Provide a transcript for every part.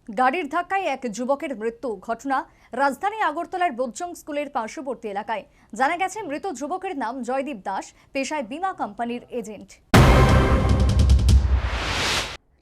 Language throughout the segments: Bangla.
গাড়ির ধাক্কায় এক যুবকের মৃত্যু ঘটনা রাজধানী আগরতলার বোজ্জং স্কুলের পার্শ্ববর্তী এলাকায়। জানা গেছে মৃত যুবকের নাম জয়দীপ দাস, পেশায় বীমা কোম্পানির এজেন্ট।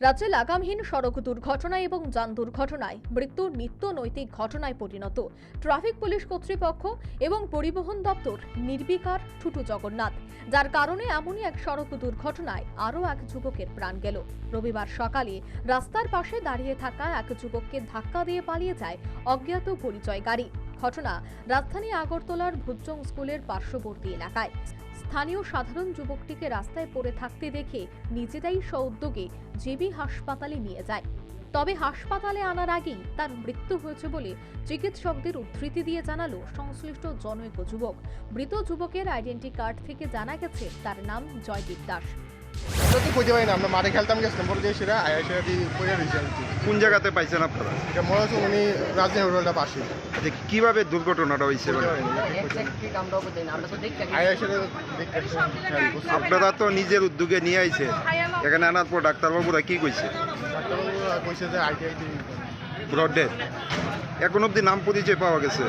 রাজ্যে লাগামহীন সড়ক দুর্ঘটনা এবং যান দুর্ঘটনায় মৃত্যু নিত্য নৈতিক ঘটনায় পরিণত। ট্রাফিক পুলিশ কর্তৃপক্ষ এবং পরিবহন দপ্তর নির্বিকার ঠুটু জগন্নাথ, যার কারণে এমনই এক সড়ক দুর্ঘটনায় আরও এক যুবকের প্রাণ গেল। রবিবার সকালে রাস্তার পাশে দাঁড়িয়ে থাকা এক যুবককে ধাক্কা দিয়ে পালিয়ে যায় অজ্ঞাত পরিচয় গাড়ি। ঘটনা রাজধানী আগরতলার বোজ্জং স্কুলের পার্শ্ববর্তী এলাকায়। স্থানীয় সাধারণ যুবকটিকে রাস্তায় পড়ে থাকতে দেখে নিজেরাই স্বউদ্যোগে জিবি হাসপাতালে নিয়ে যায়। তবে হাসপাতালে আনার আগেই তার মৃত্যু হয়েছে বলে চিকিৎসকদের উদ্ধৃতি দিয়ে জানালো সংশ্লিষ্ট জনৈক যুবক। মৃত যুবকের আইডেন্টি কার্ড থেকে জানা গেছে তার নাম জয়দীপ দাস। খুঁজে পাই না, আমরা মাঠে খেলতাম, গেছিলাম পরে দিয়ে সেটা পড়ে রয়েছে। কোন জায়গাতে পাইছেন আপনারা? এটা মনে হচ্ছে উনি রাজধানী হোটেলটা পাশে। কিভাবে দুর্ঘটনাটা হয়েছে? আপনারা তো নিজের উদ্যোগে নিয়ে আইছে, এখানে আনার পর ডাক্তারবাবুরা কি কইছে? ডাক্তারবাবুরা কইছে যে আইটিআইটি ব্রড ডেথ। এখন অব্দি নাম পরিচয় পাওয়া গেছে?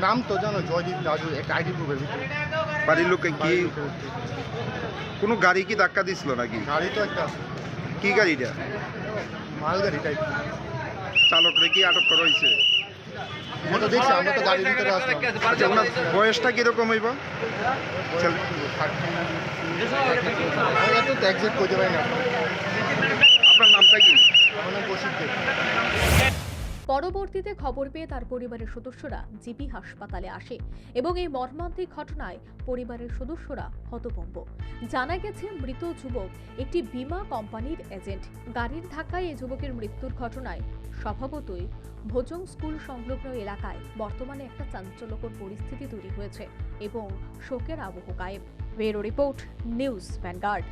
নাম তো জানো, জয়দীপ দাস, একটা আইডি প্রুফের ভিতরে। বাড়ির লোকে কি কোনো গাড়ি কি ধাক্কা দিছিল নাকি? গাড়ি তো একটা কি গাড়িটা? মাল গাড়ি টাইপ। চালকরে কি আটক করা হয়েছে? আমরা তো দেখছি, আমরা তো গাড়ির ভিতরে আসলাম। আচ্ছা, ওনার বয়সটা কিরকম হইব? এত তো এক্সাক্ট খুঁজে পাই না। আপনার নামটা কি? আমার নাম কৌশিক দেব। পরবর্তীতে খবর পেয়ে তার পরিবারের সদস্যরা জিবি হাসপাতালে আসে এবং এই মর্মান্তিক ঘটনায় পরিবারের সদস্যরা হতভম্ব। জানা গেছে মৃত যুবক একটি বীমা কোম্পানির এজেন্ট। গাড়ির ধাক্কায় এই যুবকের মৃত্যুর ঘটনায় স্বভাবতই বোজ্জং স্কুল সংলগ্ন এলাকায় বর্তমানে একটা চাঞ্চল্যকর পরিস্থিতি তৈরি হয়েছে এবং শোকের আবহ কায়েম। Bureau report, news vanguard.